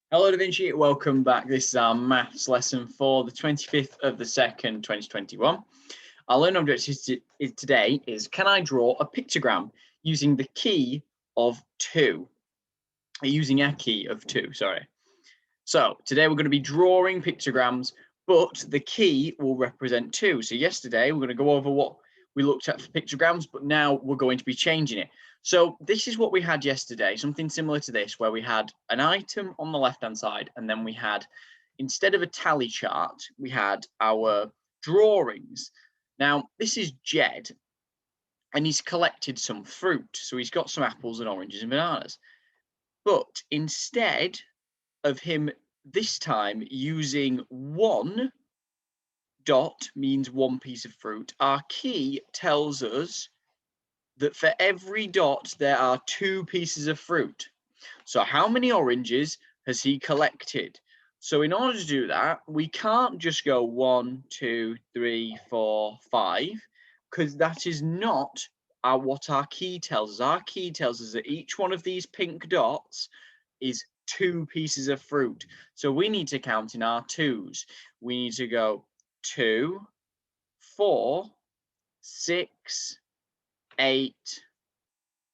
Hello, Da Vinci. Welcome back. This is our maths lesson for the 25th of the 2nd, 2021. Our learning objective today is, can I draw a pictogram using the key of 2? Using a key of 2, sorry. So today we're going to be drawing pictograms, but the key will represent 2. So yesterday we're going to go over what we looked at for pictograms, but now we're going to be changing it. So this is what we had yesterday, something similar to this, where we had an item on the left-hand side, and then we had, instead of a tally chart, we had our drawings. Now, this is Jed, and he's collected some fruit. So he's got some apples and oranges and bananas. But instead of him this time using one dot, means one piece of fruit, our key tells us that for every dot there are 2 pieces of fruit. So how many oranges has he collected? So in order to do that, we can't just go 1, 2, 3, 4, 5, because that is not what our key tells us. Our key tells us that each one of these pink dots is 2 pieces of fruit. So we need to count in our 2s. We need to go 2, 4, 6, 8,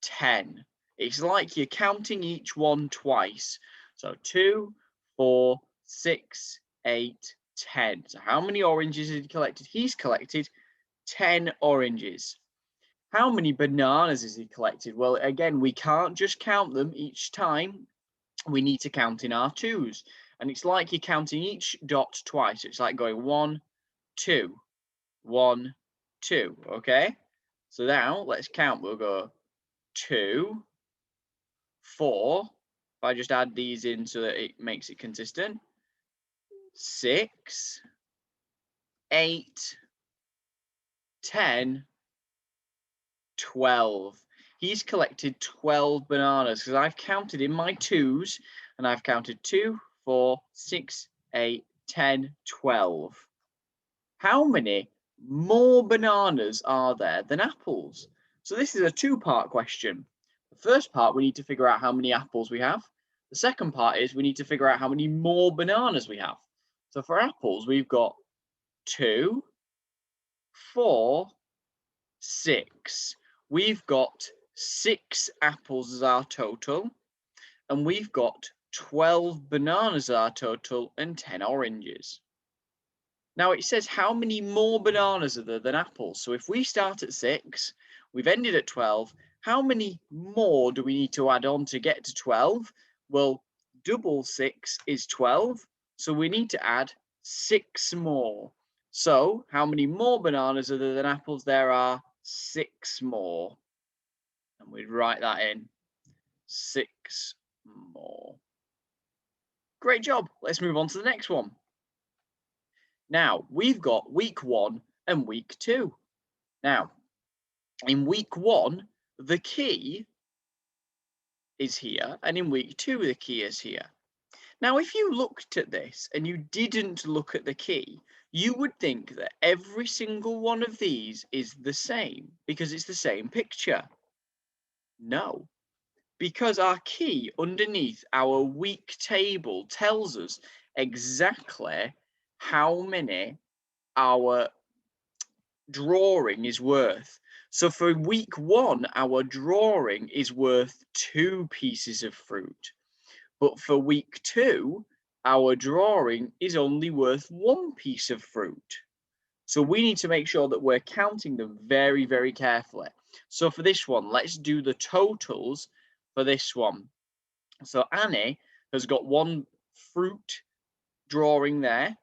10. It's like you're counting each one twice. So 2, 4, 6, 8, 10. So how many oranges has he collected? He's collected 10 oranges. How many bananas has he collected? Well, again, we can't just count them each time. We need to count in our 2s. And it's like you're counting each dot twice. It's like going 1, 2, 1, 2. Okay? So now let's count. We'll go 2, 4. If I just add these in so that it makes it consistent. 6, 8, 10, 12. He's collected 12 bananas because I've counted in my 2s and I've counted 2, 4, 6, 8, 10, 12. How many more bananas are there than apples? So this is a 2-part question. The first part, we need to figure out how many apples we have. The second part is we need to figure out how many more bananas we have. So for apples, we've got 2, 4, 6. We've got 6 apples as our total, and we've got 12 bananas as our total and 10 oranges. Now it says how many more bananas are there than apples. So if we start at 6, we've ended at 12, how many more do we need to add on to get to 12? Well, double 6 is 12, so we need to add 6 more. So how many more bananas are there than apples? There are 6 more. And we'd write that in, 6 more. Great job. Let's move on to the next one. Now, we've got week 1 and week 2. Now, in week 1, the key is here, and in week 2, the key is here. Now, if you looked at this and you didn't look at the key, you would think that every single one of these is the same because it's the same picture. No, because our key underneath our week table tells us exactly how many our drawing is worth. So for week 1, our drawing is worth 2 pieces of fruit. But for week 2, our drawing is only worth 1 piece of fruit. So we need to make sure that we're counting them very, very carefully. So for this one, let's do the totals for this one. So Annie has got 1 fruit drawing there,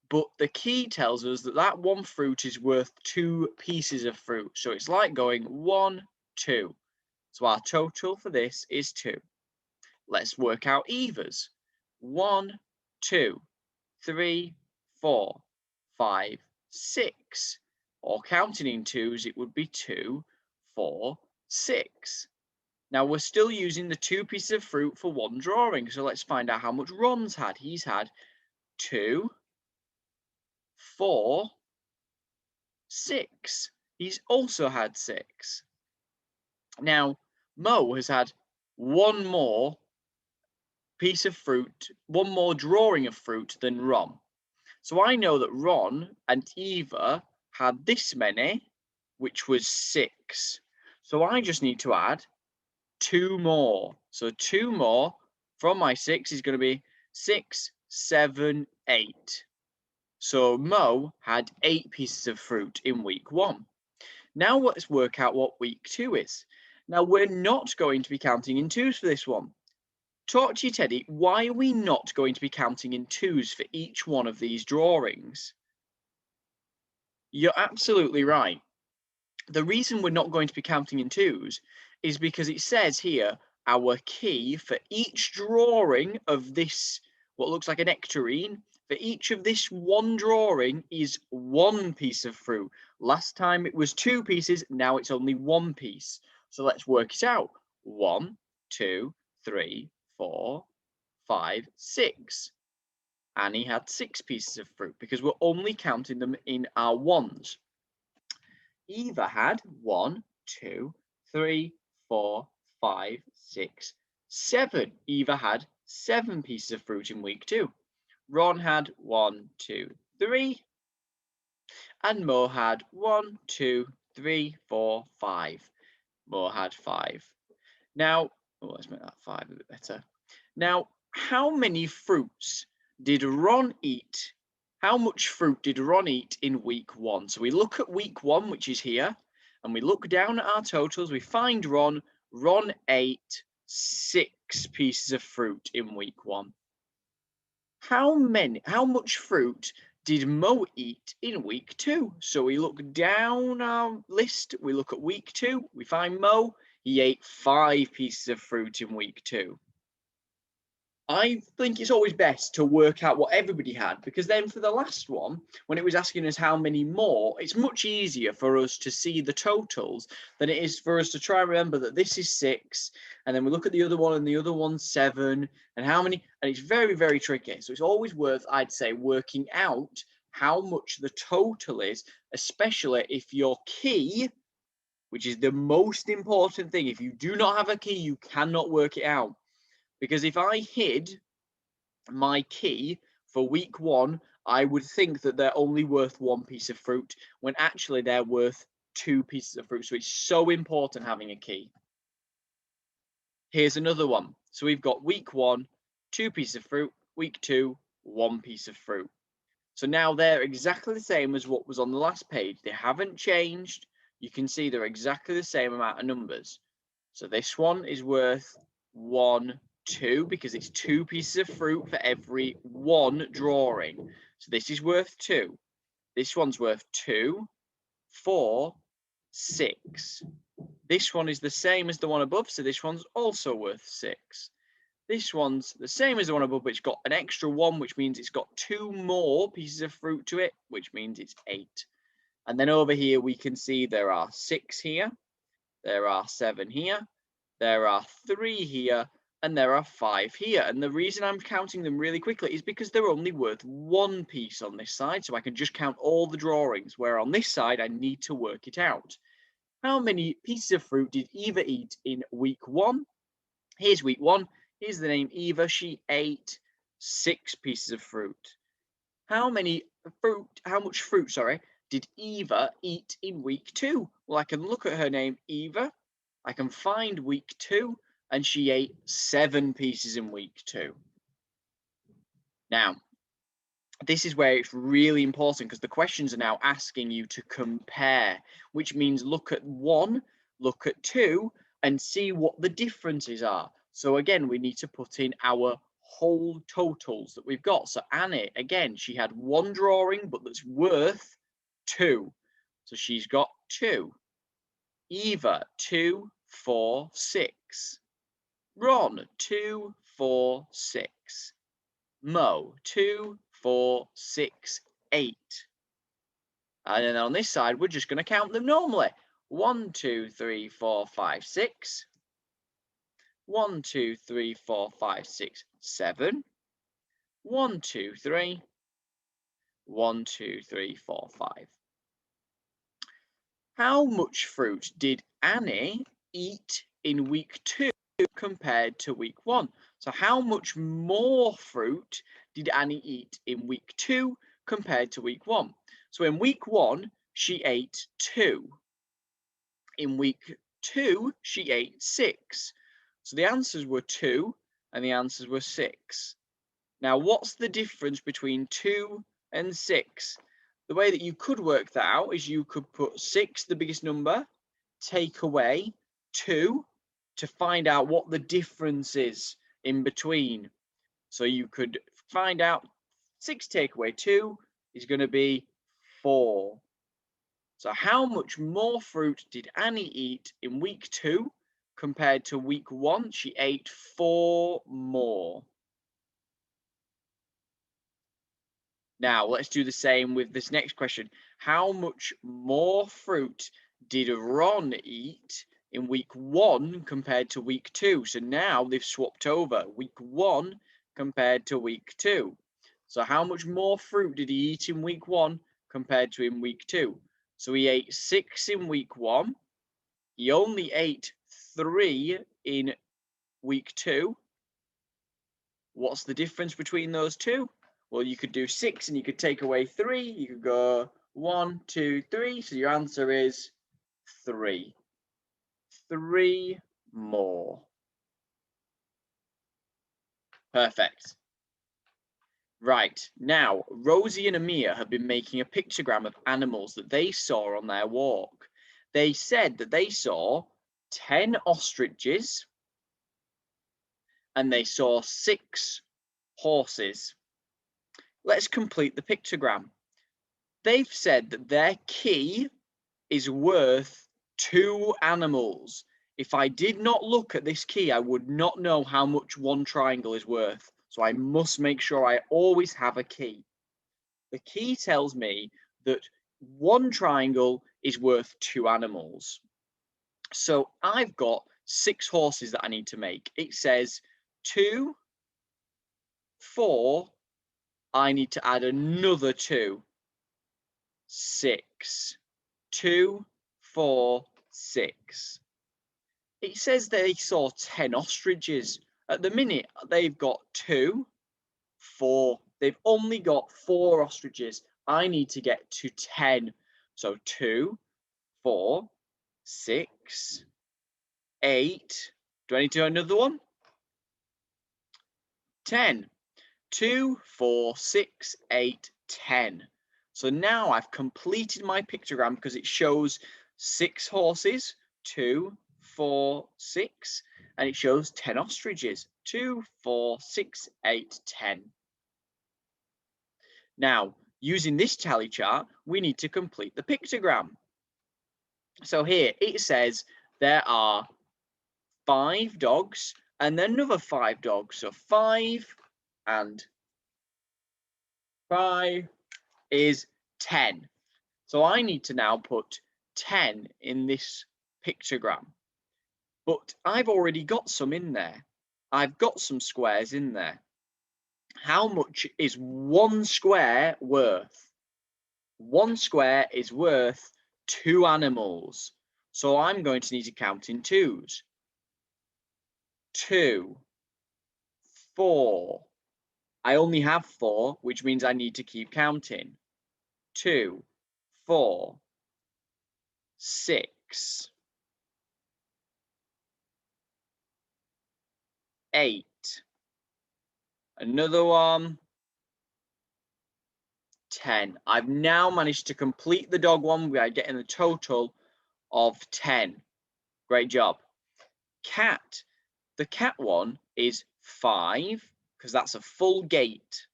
but the key tells us that that 1 fruit is worth 2 pieces of fruit. So it's like going 1, 2. So our total for this is 2. Let's work out Eva's. 1, 2, 3, 4, 5, 6. Or counting in 2s, it would be 2, 4, 6. Now we're still using the 2 pieces of fruit for 1 drawing. So let's find out how much Ron's had. He's had 2, 4, 6. He's also had 6. Now Mo has had 1 more piece of fruit, one more drawing of fruit than Ron. So I know that Ron and Eva had this many, which was 6. So I just need to add 2 more. So 2 more from my 6 is going to be 6, 7, 8. So Mo had 8 pieces of fruit in week 1. Now let's work out what week 2 is. Now we're not going to be counting in twos for this one. Talk to you, Teddy. Why are we not going to be counting in twos for each one of these drawings? You're absolutely right. The reason we're not going to be counting in twos is because it says here our key for each drawing of this, what looks like a nectarine, for each of this one drawing is 1 piece of fruit. Last time it was 2 pieces, now it's only 1 piece. So let's work it out. 1, 2, 3, 4, 5, 6. Annie had 6 pieces of fruit because we're only counting them in our ones. Eva had 1, 2, 3, 4, 5, 6, 7. Eva had 7 pieces of fruit in week 2. Ron had 1, 2, 3. And Mo had 1, 2, 3, 4, 5. Mo had 5. Now, let's make that 5 a bit better. Now, how many fruits did Ron eat? How much fruit did Ron eat in week 1? So we look at week 1, which is here, and we look down at our totals. We find Ron. Ron ate 6 pieces of fruit in week 1. How much fruit did Mo eat in week 2? So we look down our list. We look at week 2. We find Mo. He ate 5 pieces of fruit in week 2. I think it's always best to work out what everybody had, because then for the last one, when it was asking us how many more, it's much easier for us to see the totals than it is for us to try and remember that this is 6, and then we look at the other one and the other one's 7, and how many, and it's very, very tricky. So it's always worth, I'd say, working out how much the total is, especially if your key, which is the most important thing, if you do not have a key, you cannot work it out. Because if I hid my key for week 1, I would think that they're only worth 1 piece of fruit, when actually they're worth 2 pieces of fruit. So it's so important having a key. Here's another one. So we've got week 1, 2 pieces of fruit. Week 2, 1 piece of fruit. So now they're exactly the same as what was on the last page. They haven't changed. You can see they're exactly the same amount of numbers. So this one is worth 1, 2, because it's 2 pieces of fruit for every 1 drawing. So this is worth 2. This one's worth 2, 4, 6. This one is the same as the one above, so this one's also worth 6. This one's the same as the one above, but it's got an extra 1, which means it's got 2 more pieces of fruit to it, which means it's 8. And then over here we can see there are 6 here, there are 7 here, there are 3 here, and there are 5 here. And the reason I'm counting them really quickly is because they're only worth 1 piece on this side, so I can just count all the drawings, where on this side I need to work it out. How many pieces of fruit did Eva eat in week 1? Here's week 1. Here's the name Eva. She ate 6 pieces of fruit. How much fruit, did Eva eat in week 2? Well, I can look at her name, Eva. I can find week 2, and she ate 7 pieces in week 2. Now, this is where it's really important, because the questions are now asking you to compare, which means look at 1, look at 2, and see what the differences are. So again, we need to put in our whole totals that we've got. So Annie, again, she had 1 drawing, but that's worth 2. So she's got 2. Eva, 2, 4, 6. Ron, 2, 4, 6. Mo, 2, 4, 6, 8. And then on this side, we're just going to count them normally. 1, 2, 3, 4, 5, 6. 1, 2, 3, 4, 5, 6, 7. 1, 2, 3. 1, 2, 3, 4, 5. How much fruit did Annie eat in week 2? compared to week 1. So how much more fruit did Annie eat in week 2 compared to week 1? So in week 1, she ate 2. In week 2, she ate 6. So the answers were 2 and the answers were 6. Now, what's the difference between 2 and 6? The way that you could work that out is you could put 6, the biggest number, take away 2 to find out what the difference is in between. So you could find out 6 take away 2 is going to be 4. So how much more fruit did Annie eat in week 2 compared to week 1? She ate 4 more. Now, let's do the same with this next question. How much more fruit did Ron eat in week 1 compared to week 2? So now they've swapped over week 1 compared to week 2. So how much more fruit did he eat in week 1 compared to in week 2? So he ate 6 in week 1. He only ate 3 in week 2. What's the difference between those two? Well, you could do 6 and you could take away 3. You could go 1, 2, 3. So your answer is 3. 3 more. Perfect. Right, now, Rosie and Amir have been making a pictogram of animals that they saw on their walk. They said that they saw 10 ostriches and they saw 6 horses. Let's complete the pictogram. They've said that their key is worth 2 animals. If I did not look at this key, I would not know how much one triangle is worth. So I must make sure I always have a key. The key tells me that one triangle is worth 2 animals. So I've got 6 horses that I need to make. It says 2, 4, I need to add another 2. 6. 2, 4, 6. It says they saw 10 ostriches. At the minute, they've got 2, 4. They've only got 4 ostriches. I need to get to 10. So 2, 4, 6, 8. Do I need to do another one? 10. 2, 4, 6, 8, 10. So now I've completed my pictogram because it shows 6 horses, 2, 4, 6, and it shows 10 ostriches, 2, 4, 6, 8, 10. Now, using this tally chart, we need to complete the pictogram. So here it says there are 5 dogs and then another 5 dogs. So 5 and 5 is 10. So I need to now put 10 in this pictogram. But I've already got some in there. I've got some squares in there. How much is 1 square worth? 1 square is worth 2 animals. So I'm going to need to count in 2s. 2, 4. I only have 4, which means I need to keep counting. 2, 4, 6, 8. Another one. 10. I've now managed to complete the dog one by getting a total of 10. Great job. Cat. The cat one is 5 because that's a full gate.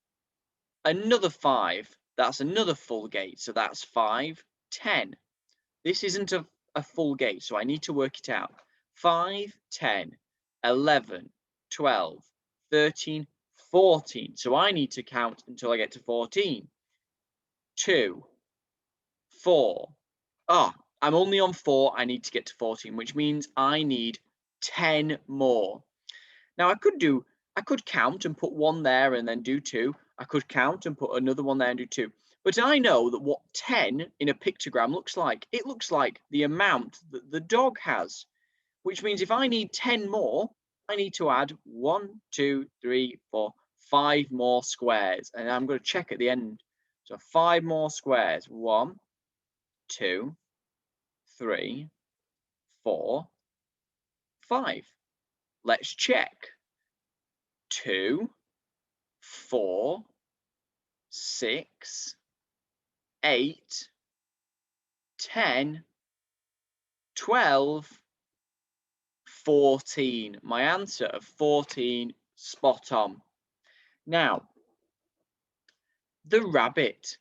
Another 5. That's another full gate. So that's 5, 10. This isn't a full gate, so I need to work it out. 5, 10, 11, 12, 13, 14. So I need to count until I get to 14. 2, 4. Oh, I'm only on 4. I need to get to 14, which means I need 10 more. Now I could count and put 1 there and then do 2. I could count and put another 1 there and do 2. But I know that what 10 in a pictogram looks like. It looks like the amount that the dog has, which means if I need 10 more, I need to add 1, 2, 3, 4, 5 more squares. And I'm going to check at the end. So 5 more squares. 1, 2, 3, 4, 5. Let's check. 2, 4, 6, 8, 10, 12, 14. My answer of 14, spot on. Now, the rabbit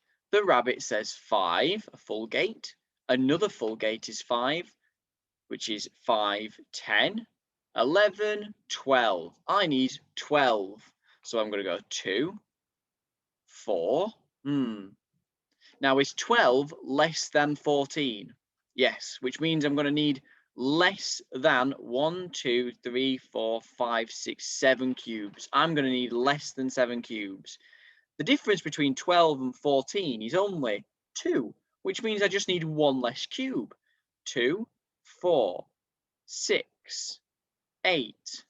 says 5, a full gate. Another full gate is 5, which is 5, 10, 11, 12. I need 12. So I'm going to go 2, 4. Now, is 12 less than 14? Yes, which means I'm going to need less than 1, 2, 3, 4, 5, 6, 7 cubes. I'm going to need less than 7 cubes. The difference between 12 and 14 is only 2, which means I just need 1 less cube. 2, 4, 6, 8,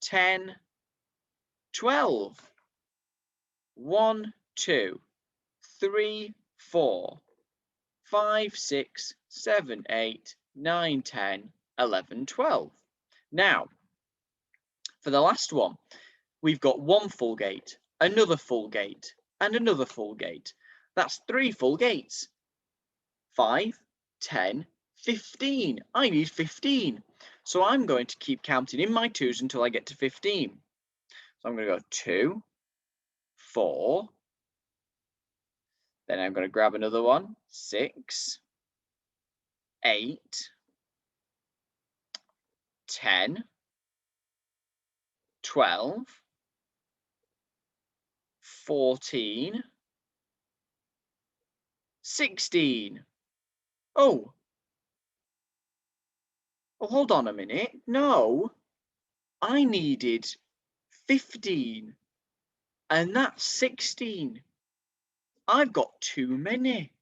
10, 12. 1, 2, 3, 4, 5, 6, 7, 8, 9, 10, 11, 12. Now, for the last one, we've got 1 full gate, another full gate, and another full gate. That's 3 full gates. 5, 10, 15. I need 15. So I'm going to keep counting in my 2s until I get to 15. So I'm going to go 2, 4. Then I'm going to grab another one. 6, 8, 10, 12, 14, 16. Oh, hold on a minute. No, I needed 15, and that's 16. I've got too many.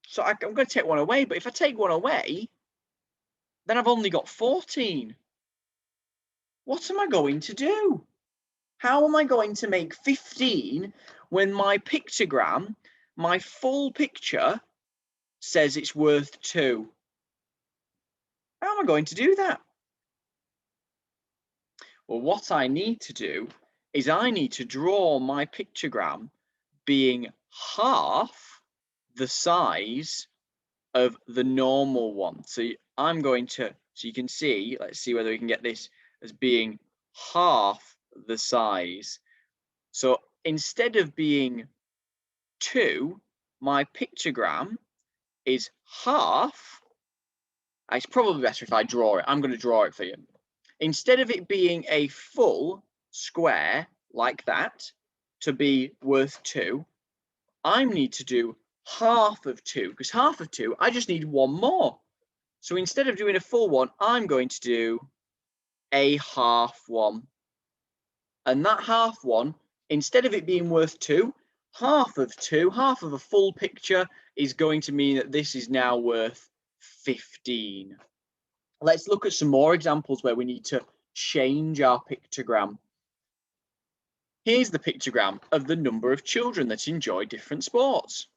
So I'm going to take one away, but if I take one away, then I've only got 14. What am I going to do? How am I going to make 15 when my pictogram, my full picture, says it's worth 2? How am I going to do that? Well, what I need to do is I need to draw my pictogram being half the size of the normal one. So I'm going to, so you can see, let's see whether we can get this as being half the size. So instead of being 2, my pictogram is half. It's probably better if I draw it. I'm going to draw it for you. Instead of it being a full square like that to be worth 2, I need to do half of 2, because half of 2, I just need 1 more. So instead of doing a full one, I'm going to do a half one. And that half one, instead of it being worth 2, half of 2, half of a full picture is going to mean that this is now worth 15. Let's look at some more examples where we need to change our pictogram. Here's the pictogram of the number of children that enjoy different sports.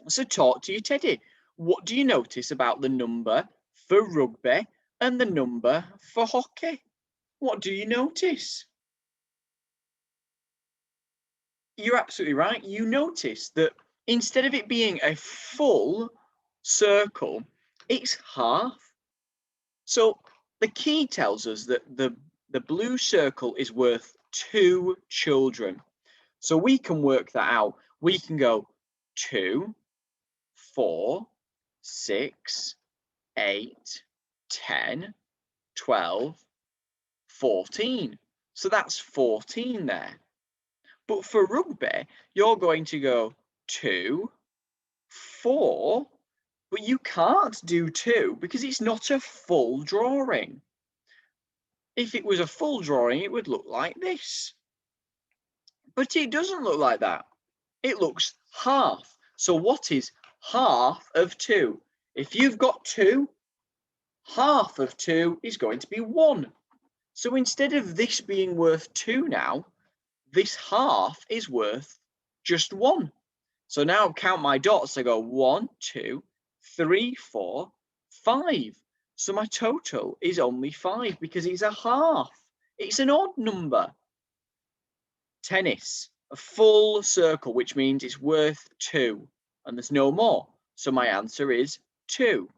So talk to you, Teddy. What do you notice about the number for rugby and the number for hockey? What do you notice? You're absolutely right. You notice that instead of it being a full circle, it's half. So the key tells us that the blue circle is worth 2 children. So we can work that out. We can go 2, 4, 6, 8, 10, 12, 14. So that's 14 there. But for rugby, you're going to go 2, 4, but you can't do 2 because it's not a full drawing. If it was a full drawing, it would look like this. But it doesn't look like that. It looks half. So what is half of 2? If you've got 2, half of 2 is going to be 1. So instead of this being worth 2 now, this half is worth just 1. So now count my dots. I go 1, 2, 3, 4, 5. So my total is only 5 because it's a half. It's an odd number. Tennis, a full circle, which means it's worth 2, and there's no more. So my answer is 2.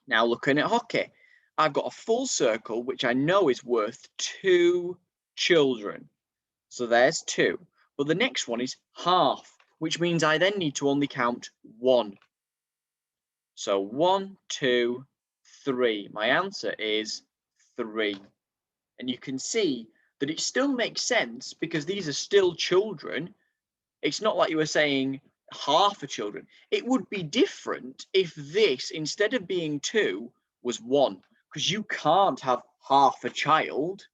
Now looking at hockey, I've got a full circle, which I know is worth 2 children. So there's 2. But the next one is half, which means I then need to only count 1. So 1, 2, 3. My answer is 3. And you can see that it still makes sense because these are still children. It's not like you were saying half a children. It would be different if this, instead of being 2, was 1, because you can't have half a child.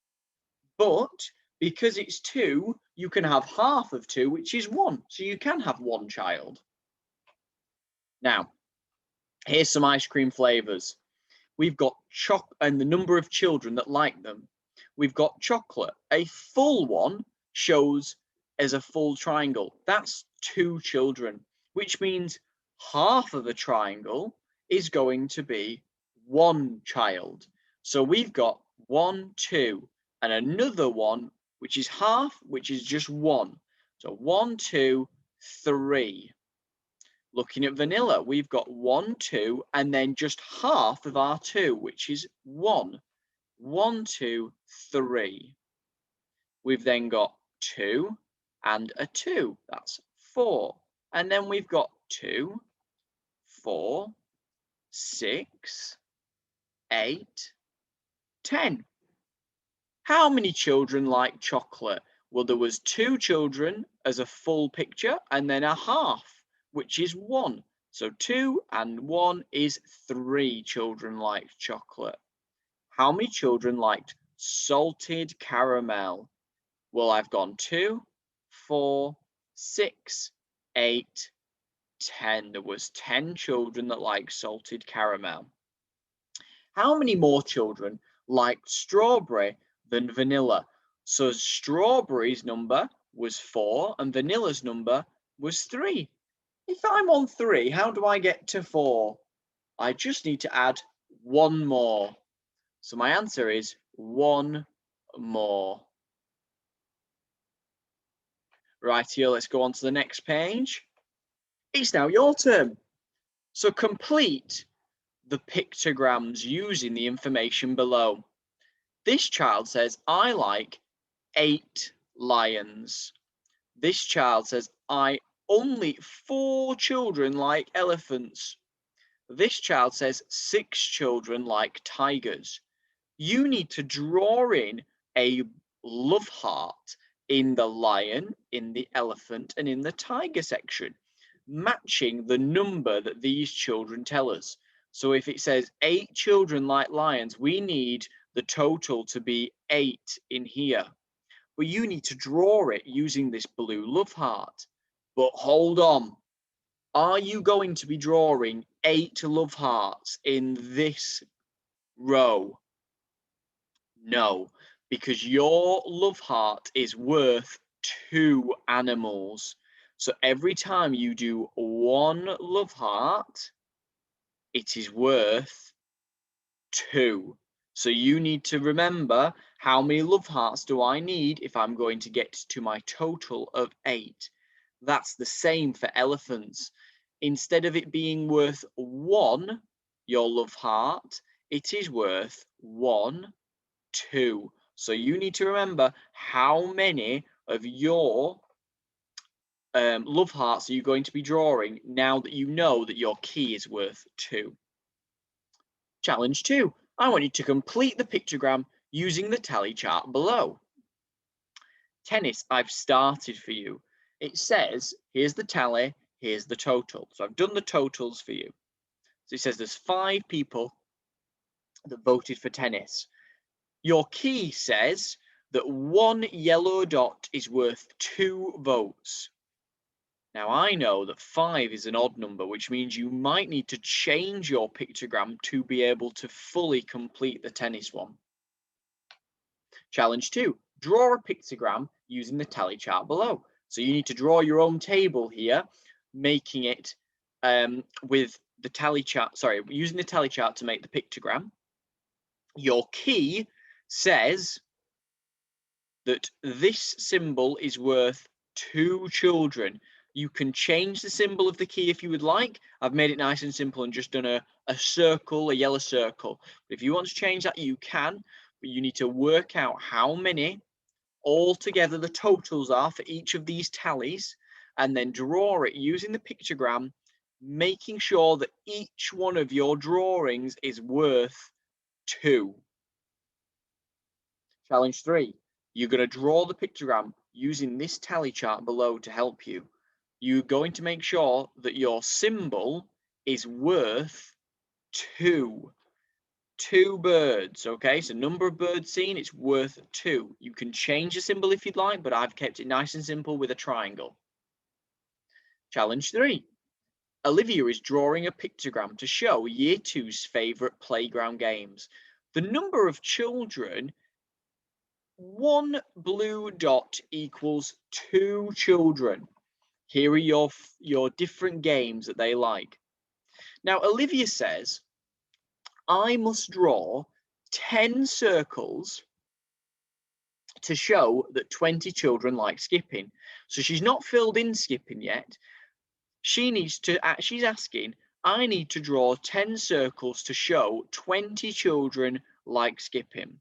But because it's 2, you can have half of 2, which is 1. So you can have 1 child. Now, here's some ice cream flavors. We've got chocolate and the number of children that like them. We've got chocolate. A full one shows as a full triangle. That's 2 children, which means half of a triangle is going to be 1 child. So we've got 1, 2, and another one, which is half, which is just 1. So 1, 2, 3. Looking at vanilla, we've got 1, 2, and then just half of our 2, which is 1. 1, 2, 3. We've then got 2 and a 2. That's 4. And then we've got 2, 4, 6, 8, 10. How many children like chocolate? Well, there was 2 children as a full picture and then a half, which is 1. So 2 and 1 is 3 children liked chocolate. How many children liked salted caramel? Well, I've gone 2, 4, 6, 8, 10. There was 10 children that liked salted caramel. How many more children liked strawberry than vanilla? So strawberry's number was 4 and vanilla's number was 3. If I'm on 3, how do I get to 4? I just need to add 1 more. So my answer is 1 more. Right here, let's go on to the next page. It's now your turn. So complete the pictograms using the information below. This child says, I like 8 lions. This child says, only 4 children like elephants. This child says 6 children like tigers. You need to draw in a love heart in the lion, in the elephant, and in the tiger section, matching the number that these children tell us. So if it says 8 children like lions, we need the total to be 8 in here. But you need to draw it using this blue love heart. But hold on. Are you going to be drawing 8 love hearts in this row? No, because your love heart is worth 2 animals. So every time you do 1 love heart, it is worth 2. So you need to remember, how many love hearts do I need if I'm going to get to my total of 8? That's the same for elephants. Instead of it being worth 1, your love heart, it is worth 1, 2. So you need to remember how many of your love hearts are you going to be drawing now that you know that your key is worth 2. Challenge 2. I want you to complete the pictogram using the tally chart below. Tennis, I've started for you. It says, here's the tally, here's the total. So I've done the totals for you. So it says there's 5 people that voted for tennis. Your key says that 1 yellow dot is worth 2 votes. Now I know that 5 is an odd number, which means you might need to change your pictogram to be able to fully complete the tennis one. Challenge 2, draw a pictogram using the tally chart below. So you need to draw your own table here, making it with the tally chart, using the tally chart to make the pictogram. Your key says that this symbol is worth 2 children. You can change the symbol of the key if you would like. I've made it nice and simple and just done a circle, a yellow circle. But if you want to change that, you can, but you need to work out how many altogether the totals are for each of these tallies, and then draw it using the pictogram, making sure that each one of your drawings is worth 2. Challenge 3, you're going to draw the pictogram using this tally chart below to help you. You're going to make sure that your symbol is worth 2. 2 birds, okay? So number of birds seen, it's worth 2. You can change the symbol if you'd like, but I've kept it nice and simple with a triangle. Challenge 3. Olivia is drawing a pictogram to show Year 2's favourite playground games. The number of children, 1 blue dot equals 2 children. Here are your different games that they like. Now, Olivia says, I must draw 10 circles to show that 20 children like skipping. So she's not filled in skipping yet. She's asking, I need to draw 10 circles to show 20 children like skipping.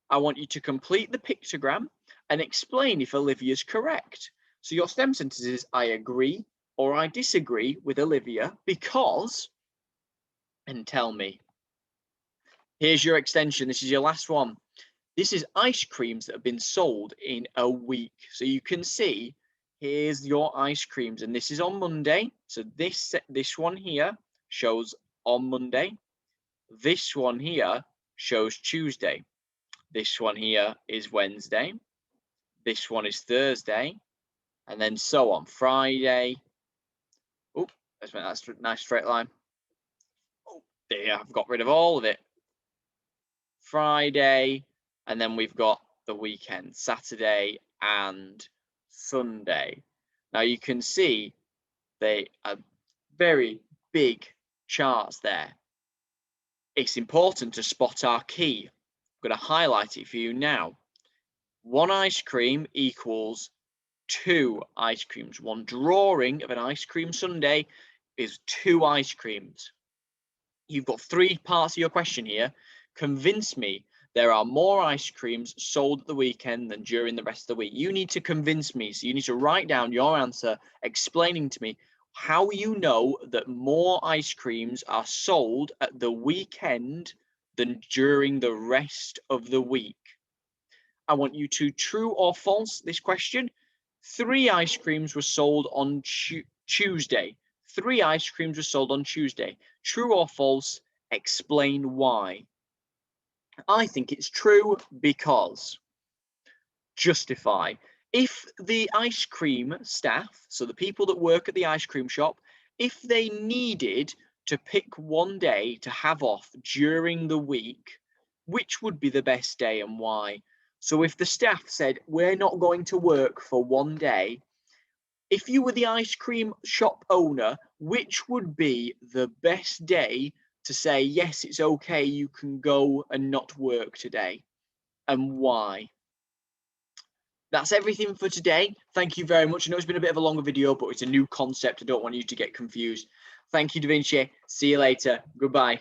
I want you to complete the pictogram and explain if Olivia's correct. So your STEM sentence is, I agree or I disagree with Olivia because, and tell me. Here's your extension. This is your last one. This is ice creams that have been sold in a week. So you can see, here's your ice creams, and this is on Monday. So this one here shows on Monday. This one here shows Tuesday. This one here is Wednesday. This one is Thursday, and then so on. Friday. Oh, that's a nice straight line. Oh, there, I've got rid of all of it. Friday, and then we've got the weekend, Saturday and Sunday. Now you can see they are very big charts there. It's important to spot our key. I'm going to highlight it for you now. 1 ice cream equals 2 ice creams. 1 drawing of an ice cream sundae is 2 ice creams. You've got 3 parts of your question here. Convince me there are more ice creams sold at the weekend than during the rest of the week. You need to convince me. So you need to write down your answer, explaining to me how you know that more ice creams are sold at the weekend than during the rest of the week. I want you to true or false this question. 3 ice creams were sold on Tuesday. 3 ice creams were sold on Tuesday. True or false? Explain why. I think it's true because. Justify. If the ice cream staff, so the people that work at the ice cream shop, if they needed to pick one day to have off during the week, which would be the best day and why? So if the staff said, we're not going to work for one day, if you were the ice cream shop owner, which would be the best day to say, yes, it's okay, you can go and not work today, and why? That's everything for today. Thank you very much. I know it's been a bit of a longer video, but it's a new concept. I don't want you to get confused. Thank you, Da Vinci. See you later. Goodbye.